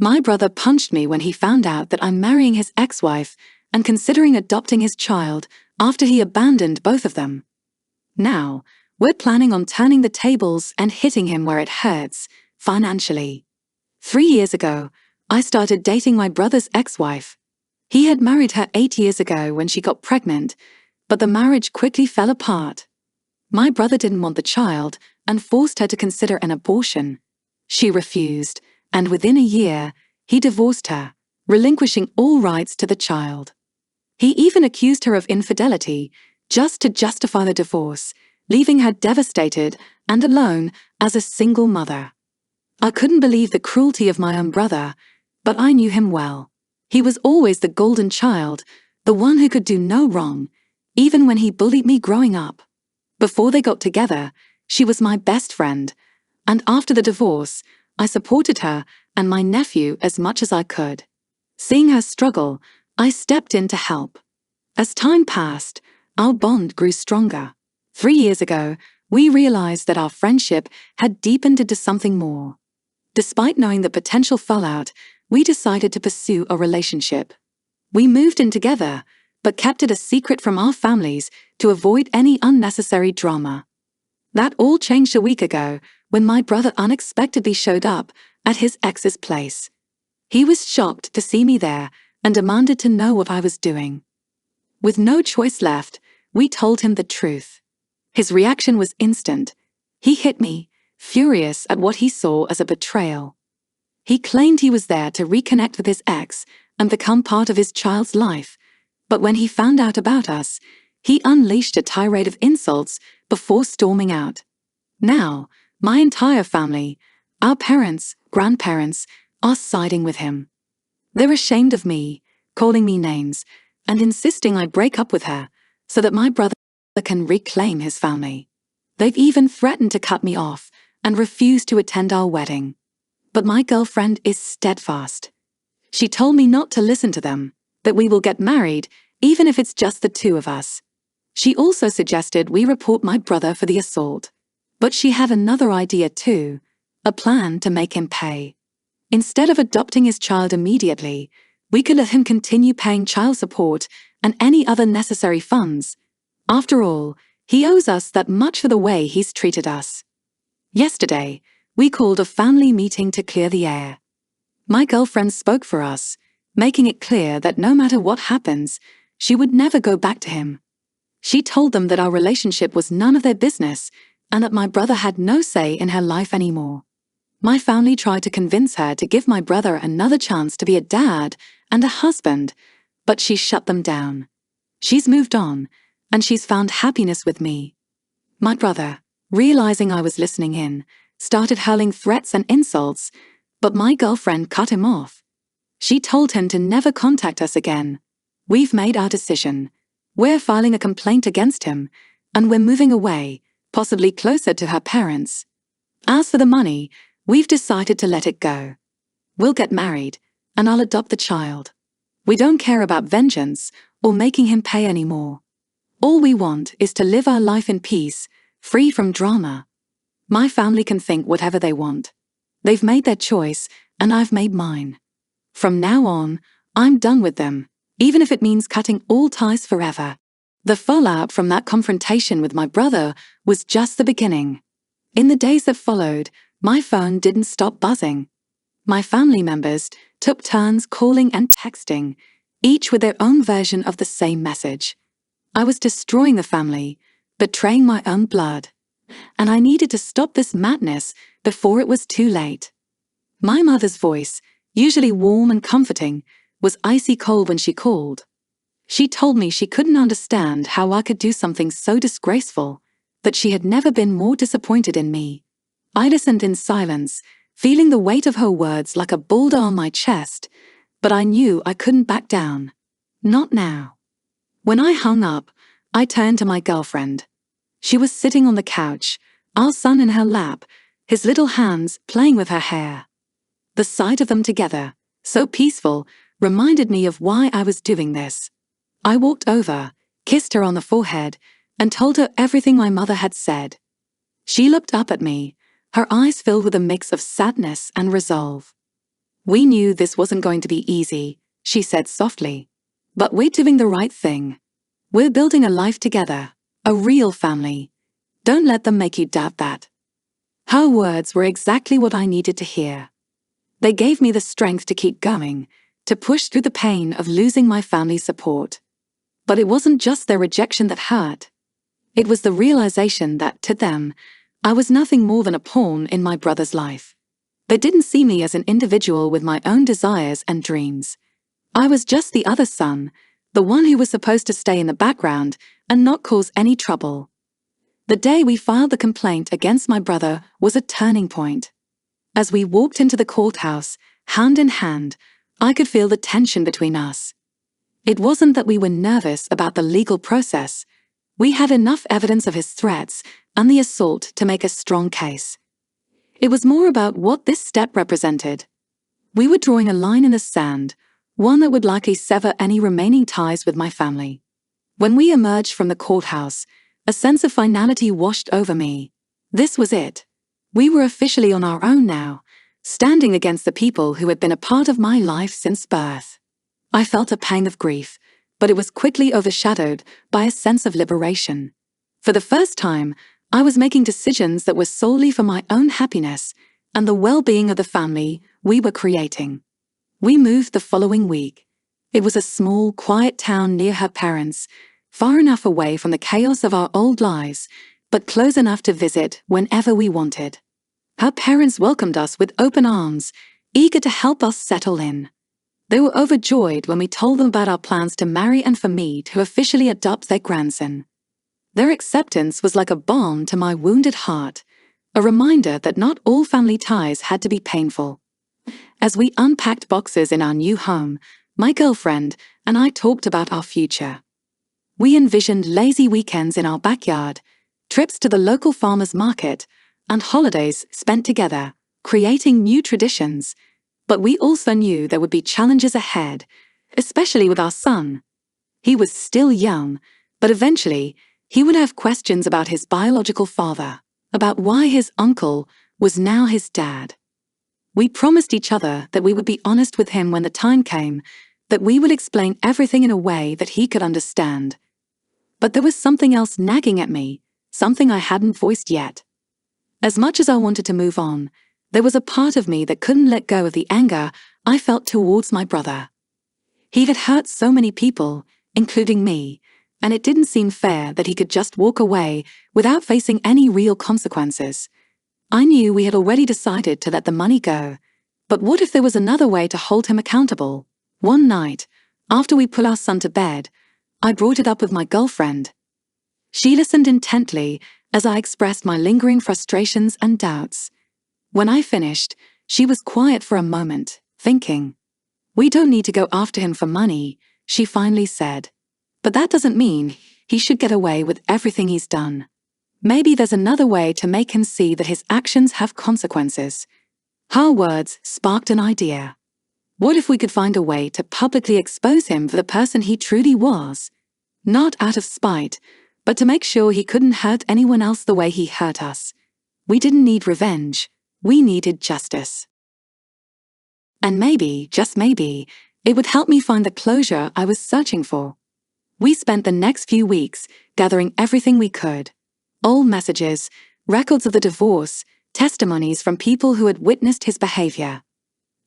My brother punched me when he found out that I'm marrying his ex-wife and considering adopting his child after he abandoned both of them. Now, we're planning on turning the tables and hitting him where it hurts, financially. 3 years ago, I started dating my brother's ex-wife. He had married her 8 years ago when she got pregnant, but the marriage quickly fell apart. My brother didn't want the child and forced her to consider an abortion. She refused, and within a year, he divorced her, relinquishing all rights to the child. He even accused her of infidelity just to justify the divorce, leaving her devastated and alone as a single mother. I couldn't believe the cruelty of my own brother, but I knew him well. He was always the golden child, the one who could do no wrong, even when he bullied me growing up. Before they got together, she was my best friend, and after the divorce, I supported her and my nephew as much as I could. Seeing her struggle, I stepped in to help. As time passed, our bond grew stronger. 3 years ago, we realized that our friendship had deepened into something more. Despite knowing the potential fallout, we decided to pursue a relationship. We moved in together, but kept it a secret from our families to avoid any unnecessary drama. That all changed a week ago when my brother unexpectedly showed up at his ex's place. He was shocked to see me there and demanded to know what I was doing. With no choice left, we told him the truth. His reaction was instant. He hit me, furious at what he saw as a betrayal. He claimed he was there to reconnect with his ex and become part of his child's life, but when he found out about us, he unleashed a tirade of insults before storming out. Now, my entire family, our parents, grandparents, are siding with him. They're ashamed of me, calling me names, and insisting I break up with her so that my brother can reclaim his family. They've even threatened to cut me off and refuse to attend our wedding. But my girlfriend is steadfast. She told me not to listen to them, that we will get married even if it's just the two of us. She also suggested we report my brother for the assault. But she had another idea too, a plan to make him pay. Instead of adopting his child immediately, we could let him continue paying child support and any other necessary funds. After all, he owes us that much for the way he's treated us. Yesterday, we called a family meeting to clear the air. My girlfriend spoke for us, making it clear that no matter what happens, she would never go back to him. She told them that our relationship was none of their business and that my brother had no say in her life anymore. My family tried to convince her to give my brother another chance to be a dad and a husband, but she shut them down. She's moved on, and she's found happiness with me. My brother, realizing I was listening in, started hurling threats and insults, but my girlfriend cut him off. She told him to never contact us again. We've made our decision. We're filing a complaint against him, and we're moving away, possibly closer to her parents. As for the money, we've decided to let it go. We'll get married, and I'll adopt the child. We don't care about vengeance or making him pay anymore. All we want is to live our life in peace, free from drama. My family can think whatever they want. They've made their choice, and I've made mine. From now on, I'm done with them, even if it means cutting all ties forever. The fallout from that confrontation with my brother was just the beginning. In the days that followed, my phone didn't stop buzzing. My family members took turns calling and texting, each with their own version of the same message. I was destroying the family, betraying my own blood, and I needed to stop this madness before it was too late. My mother's voice, usually warm and comforting, was icy cold when she called. She told me she couldn't understand how I could do something so disgraceful, that she had never been more disappointed in me. I listened in silence, feeling the weight of her words like a boulder on my chest, but I knew I couldn't back down. Not now. When I hung up, I turned to my girlfriend. She was sitting on the couch, our son in her lap, his little hands playing with her hair. The sight of them together, so peaceful, reminded me of why I was doing this. I walked over, kissed her on the forehead, and told her everything my mother had said. She looked up at me, her eyes filled with a mix of sadness and resolve. "We knew this wasn't going to be easy," she said softly. "But we're doing the right thing. We're building a life together, a real family. Don't let them make you doubt that." Her words were exactly what I needed to hear. They gave me the strength to keep going, to push through the pain of losing my family's support. But it wasn't just their rejection that hurt. It was the realization that, to them, I was nothing more than a pawn in my brother's life. They didn't see me as an individual with my own desires and dreams. I was just the other son, the one who was supposed to stay in the background and not cause any trouble. The day we filed the complaint against my brother was a turning point. As we walked into the courthouse, hand in hand, I could feel the tension between us. It wasn't that we were nervous about the legal process. We had enough evidence of his threats and the assault to make a strong case. It was more about what this step represented. We were drawing a line in the sand, one that would likely sever any remaining ties with my family. When we emerged from the courthouse, a sense of finality washed over me. This was it. We were officially on our own now, standing against the people who had been a part of my life since birth. I felt a pang of grief, but it was quickly overshadowed by a sense of liberation. For the first time, I was making decisions that were solely for my own happiness and the well-being of the family we were creating. We moved the following week. It was a small, quiet town near her parents, far enough away from the chaos of our old lives, but close enough to visit whenever we wanted. Her parents welcomed us with open arms, eager to help us settle in. They were overjoyed when we told them about our plans to marry and for me to officially adopt their grandson. Their acceptance was like a balm to my wounded heart, a reminder that not all family ties had to be painful. As we unpacked boxes in our new home, my girlfriend and I talked about our future. We envisioned lazy weekends in our backyard, trips to the local farmers market, and holidays spent together, creating new traditions. But we also knew there would be challenges ahead, especially with our son. He was still young, but eventually he would have questions about his biological father, about why his uncle was now his dad. We promised each other that we would be honest with him when the time came, that we would explain everything in a way that he could understand. But there was something else nagging at me, something I hadn't voiced yet. As much as I wanted to move on, there was a part of me that couldn't let go of the anger I felt towards my brother. He had hurt so many people, including me, and it didn't seem fair that he could just walk away without facing any real consequences. I knew we had already decided to let the money go, but what if there was another way to hold him accountable? One night, after we put our son to bed, I brought it up with my girlfriend. She listened intently as I expressed my lingering frustrations and doubts. When I finished, she was quiet for a moment, thinking. "We don't need to go after him for money," she finally said. "But that doesn't mean he should get away with everything he's done. Maybe there's another way to make him see that his actions have consequences." Her words sparked an idea. What if we could find a way to publicly expose him for the person he truly was? Not out of spite, but to make sure he couldn't hurt anyone else the way he hurt us. We didn't need revenge. We needed justice. And maybe, just maybe, it would help me find the closure I was searching for. We spent the next few weeks gathering everything we could. Old messages, records of the divorce, testimonies from people who had witnessed his behavior.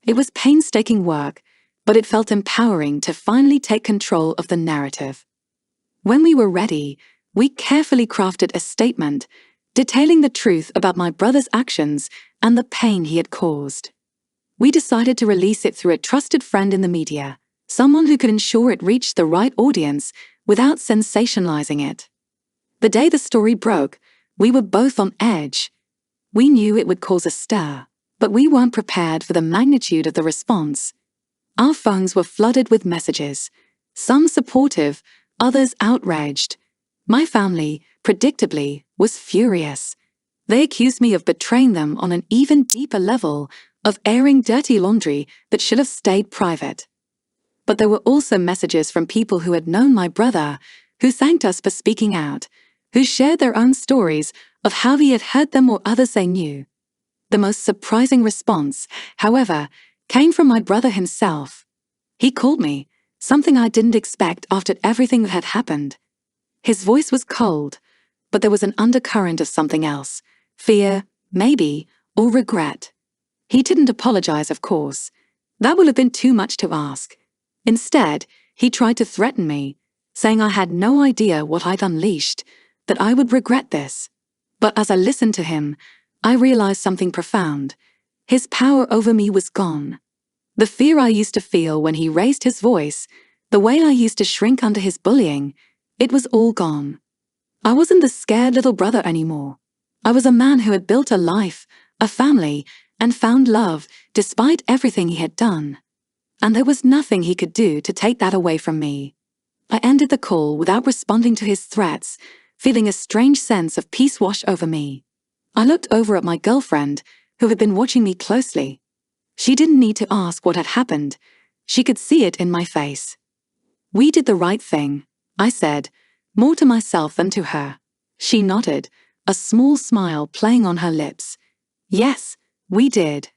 It was painstaking work, but it felt empowering to finally take control of the narrative. When we were ready, we carefully crafted a statement detailing the truth about my brother's actions and the pain he had caused. We decided to release it through a trusted friend in the media, someone who could ensure it reached the right audience without sensationalizing it. The day the story broke, we were both on edge. We knew it would cause a stir, but we weren't prepared for the magnitude of the response. Our phones were flooded with messages, some supportive, others outraged. My family, predictably, was furious. They accused me of betraying them on an even deeper level, of airing dirty laundry that should have stayed private. But there were also messages from people who had known my brother, who thanked us for speaking out, who shared their own stories of how he had hurt them or others they knew. The most surprising response, however, came from my brother himself. He called me, something I didn't expect after everything that had happened. His voice was cold, but there was an undercurrent of something else. Fear, maybe, or regret. He didn't apologize, of course. That would have been too much to ask. Instead, he tried to threaten me, saying I had no idea what I'd unleashed, that I would regret this. But as I listened to him, I realized something profound. His power over me was gone. The fear I used to feel when he raised his voice, the way I used to shrink under his bullying, it was all gone. I wasn't the scared little brother anymore. I was a man who had built a life, a family, and found love despite everything he had done. And there was nothing he could do to take that away from me. I ended the call without responding to his threats, feeling a strange sense of peace wash over me. I looked over at my girlfriend, who had been watching me closely. She didn't need to ask what had happened. She could see it in my face. "We did the right thing," I said, more to myself than to her. She nodded, a small smile playing on her lips. Yes, we did.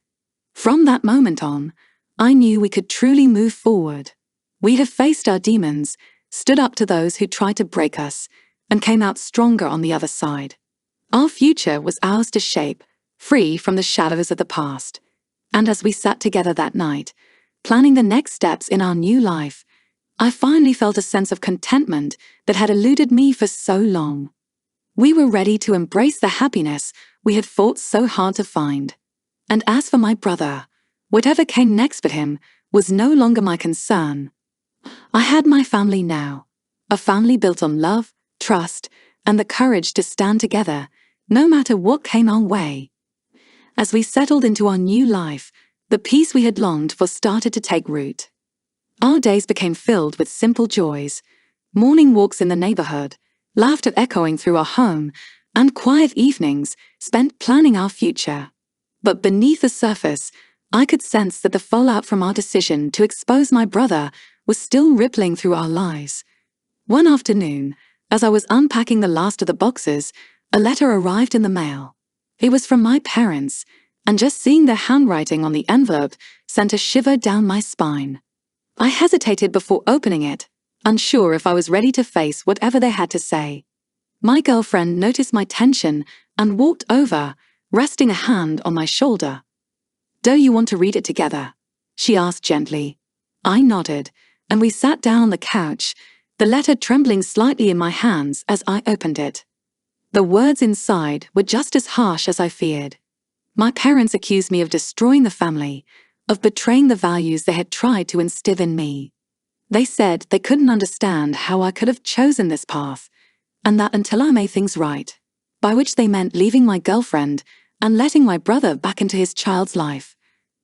From that moment on, I knew we could truly move forward. We had faced our demons, stood up to those who tried to break us, and came out stronger on the other side. Our future was ours to shape, free from the shadows of the past. And as we sat together that night, planning the next steps in our new life, I finally felt a sense of contentment that had eluded me for so long. We were ready to embrace the happiness we had fought so hard to find. And as for my brother, whatever came next for him was no longer my concern. I had my family now, a family built on love, trust, and the courage to stand together, no matter what came our way. As we settled into our new life, the peace we had longed for started to take root. Our days became filled with simple joys, morning walks in the neighborhood, laughter echoing through our home, and quiet evenings spent planning our future. But beneath the surface, I could sense that the fallout from our decision to expose my brother was still rippling through our lives. One afternoon, as I was unpacking the last of the boxes, a letter arrived in the mail. It was from my parents, and just seeing their handwriting on the envelope sent a shiver down my spine. I hesitated before opening it, unsure if I was ready to face whatever they had to say. My girlfriend noticed my tension and walked over, resting a hand on my shoulder. "Do you want to read it together?" she asked gently. I nodded, and we sat down on the couch, the letter trembling slightly in my hands as I opened it. The words inside were just as harsh as I feared. My parents accused me of destroying the family, of betraying the values they had tried to instill in me. They said they couldn't understand how I could have chosen this path, and that until I made things right, by which they meant leaving my girlfriend and letting my brother back into his child's life,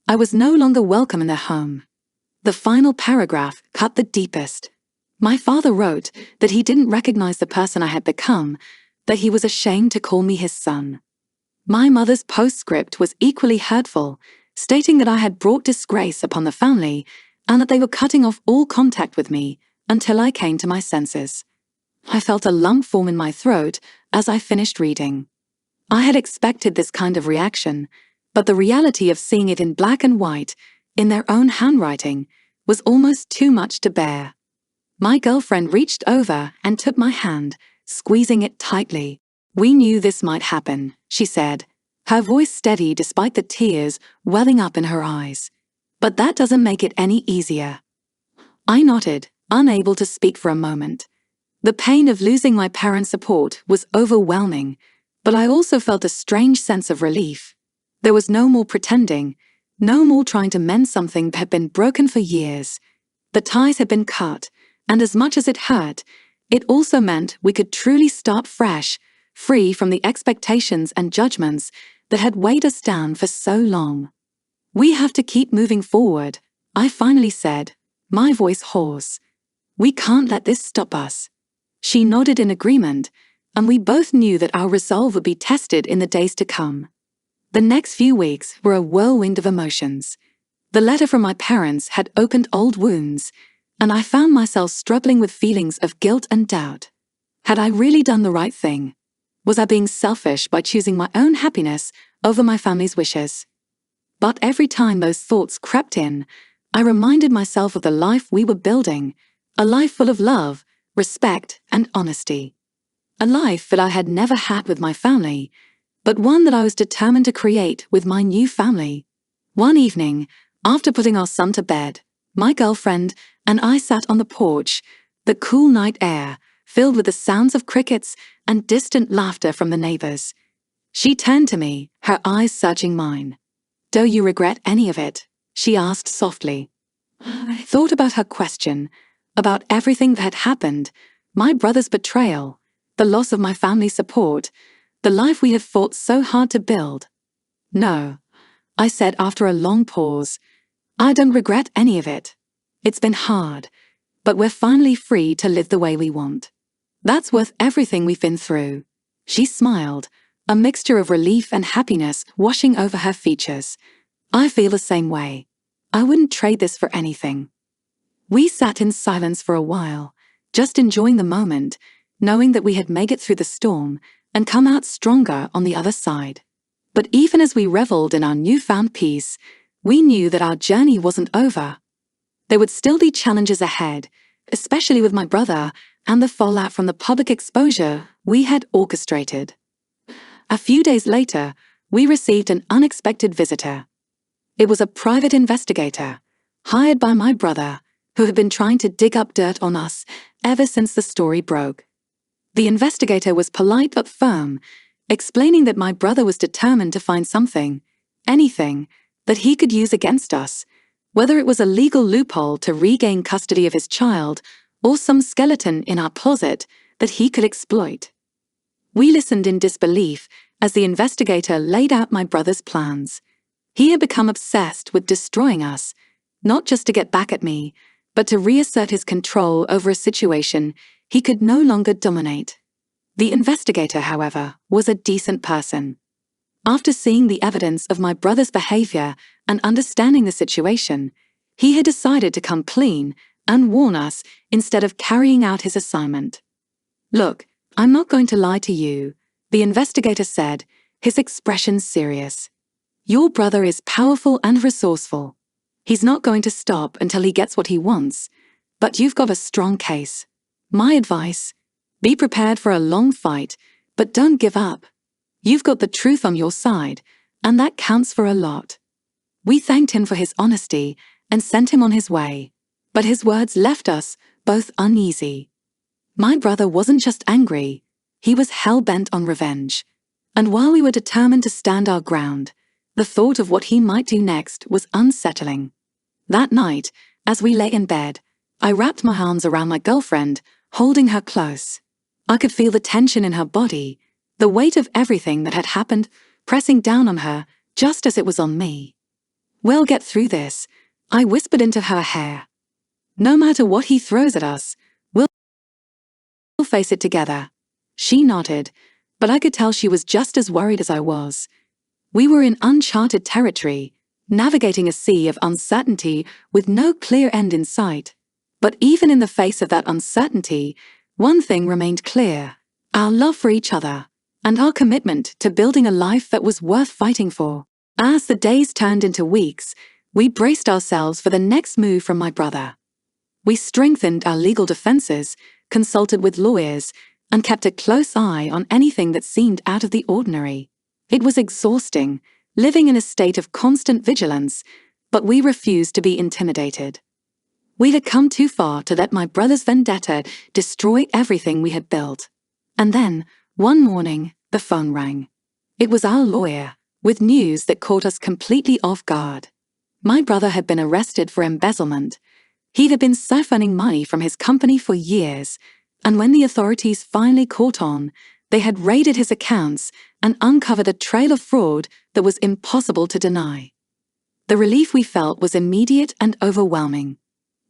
I was no longer welcome in their home. The final paragraph cut the deepest. My father wrote that he didn't recognize the person I had become, that he was ashamed to call me his son. My mother's postscript was equally hurtful, stating that I had brought disgrace upon the family and that they were cutting off all contact with me until I came to my senses. I felt a lump form in my throat as I finished reading. I had expected this kind of reaction, but the reality of seeing it in black and white, in their own handwriting, was almost too much to bear. My girlfriend reached over and took my hand, squeezing it tightly. "We knew this might happen," she said, her voice steady despite the tears welling up in her eyes. "But that doesn't make it any easier." I nodded, unable to speak for a moment. The pain of losing my parents' support was overwhelming, but I also felt a strange sense of relief. There was no more pretending, no more trying to mend something that had been broken for years. The ties had been cut, and as much as it hurt, it also meant we could truly start fresh, free from the expectations and judgments that had weighed us down for so long. "We have to keep moving forward," I finally said, my voice hoarse. "We can't let this stop us." She nodded in agreement, and we both knew that our resolve would be tested in the days to come. The next few weeks were a whirlwind of emotions. The letter from my parents had opened old wounds, and I found myself struggling with feelings of guilt and doubt. Had I really done the right thing? Was I being selfish by choosing my own happiness over my family's wishes? But every time those thoughts crept in, I reminded myself of the life we were building, a life full of love, respect, and honesty. A life that I had never had with my family, but one that I was determined to create with my new family. One evening, after putting our son to bed, my girlfriend and I sat on the porch, the cool night air filled with the sounds of crickets and distant laughter from the neighbors. She turned to me, her eyes searching mine. "Do you regret any of it?" she asked softly. I thought about her question, about everything that had happened, my brother's betrayal, the loss of my family's support, the life we had fought so hard to build. "No," I said after a long pause. "I don't regret any of it. It's been hard, but we're finally free to live the way we want. That's worth everything we've been through." She smiled, a mixture of relief and happiness washing over her features. "I feel the same way. I wouldn't trade this for anything." We sat in silence for a while, just enjoying the moment, knowing that we had made it through the storm and come out stronger on the other side. But even as we reveled in our newfound peace, we knew that our journey wasn't over. There would still be challenges ahead, especially with my brother and the fallout from the public exposure we had orchestrated. A few days later, we received an unexpected visitor. It was a private investigator, hired by my brother, who had been trying to dig up dirt on us ever since the story broke. The investigator was polite but firm, explaining that my brother was determined to find something, anything, that he could use against us, whether it was a legal loophole to regain custody of his child or some skeleton in our closet that he could exploit. We listened in disbelief as the investigator laid out my brother's plans. He had become obsessed with destroying us, not just to get back at me, but to reassert his control over a situation he could no longer dominate. The investigator, however, was a decent person. After seeing the evidence of my brother's behavior and understanding the situation, he had decided to come clean and warn us instead of carrying out his assignment. "Look, I'm not going to lie to you," the investigator said, his expression serious. "Your brother is powerful and resourceful. He's not going to stop until he gets what he wants, but you've got a strong case. My advice: be prepared for a long fight, but don't give up. You've got the truth on your side, and that counts for a lot." We thanked him for his honesty and sent him on his way, but his words left us both uneasy. My brother wasn't just angry, he was hell-bent on revenge. And while we were determined to stand our ground, the thought of what he might do next was unsettling. That night, as we lay in bed, I wrapped my arms around my girlfriend, holding her close. I could feel the tension in her body, the weight of everything that had happened pressing down on her just as it was on me. "We'll get through this," I whispered into her hair. "No matter what he throws at us, we'll face it together." She nodded, but I could tell she was just as worried as I was. We were in uncharted territory, navigating a sea of uncertainty with no clear end in sight. But even in the face of that uncertainty, one thing remained clear: our love for each other, and our commitment to building a life that was worth fighting for. As the days turned into weeks, we braced ourselves for the next move from my brother. We strengthened our legal defenses, consulted with lawyers, and kept a close eye on anything that seemed out of the ordinary. It was exhausting, living in a state of constant vigilance, but we refused to be intimidated. We had come too far to let my brother's vendetta destroy everything we had built. And then, one morning, the phone rang. It was our lawyer, with news that caught us completely off guard. My brother had been arrested for embezzlement. He had been siphoning money from his company for years, and when the authorities finally caught on, they had raided his accounts and uncovered a trail of fraud that was impossible to deny. The relief we felt was immediate and overwhelming.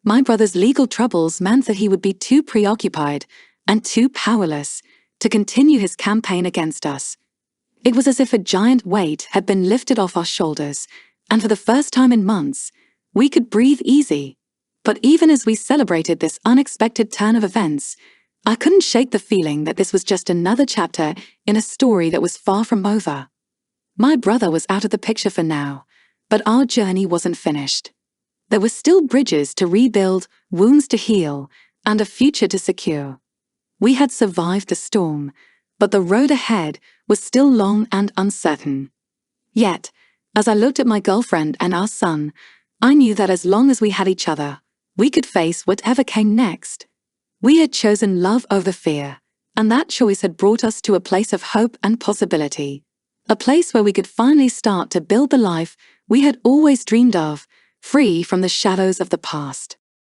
My brother's legal troubles meant that he would be too preoccupied and too powerless to continue his campaign against us. It was as if a giant weight had been lifted off our shoulders, and for the first time in months, we could breathe easy. But even as we celebrated this unexpected turn of events, I couldn't shake the feeling that this was just another chapter in a story that was far from over. My brother was out of the picture for now, But our journey wasn't finished. There were still bridges to rebuild, wounds to heal, and a future to secure. We had survived the storm, but the road ahead was still long and uncertain. Yet, as I looked at my girlfriend and our son, I knew that as long as we had each other, we could face whatever came next. We had chosen love over fear, and that choice had brought us to a place of hope and possibility. A place where we could finally start to build the life we had always dreamed of, free from the shadows of the past.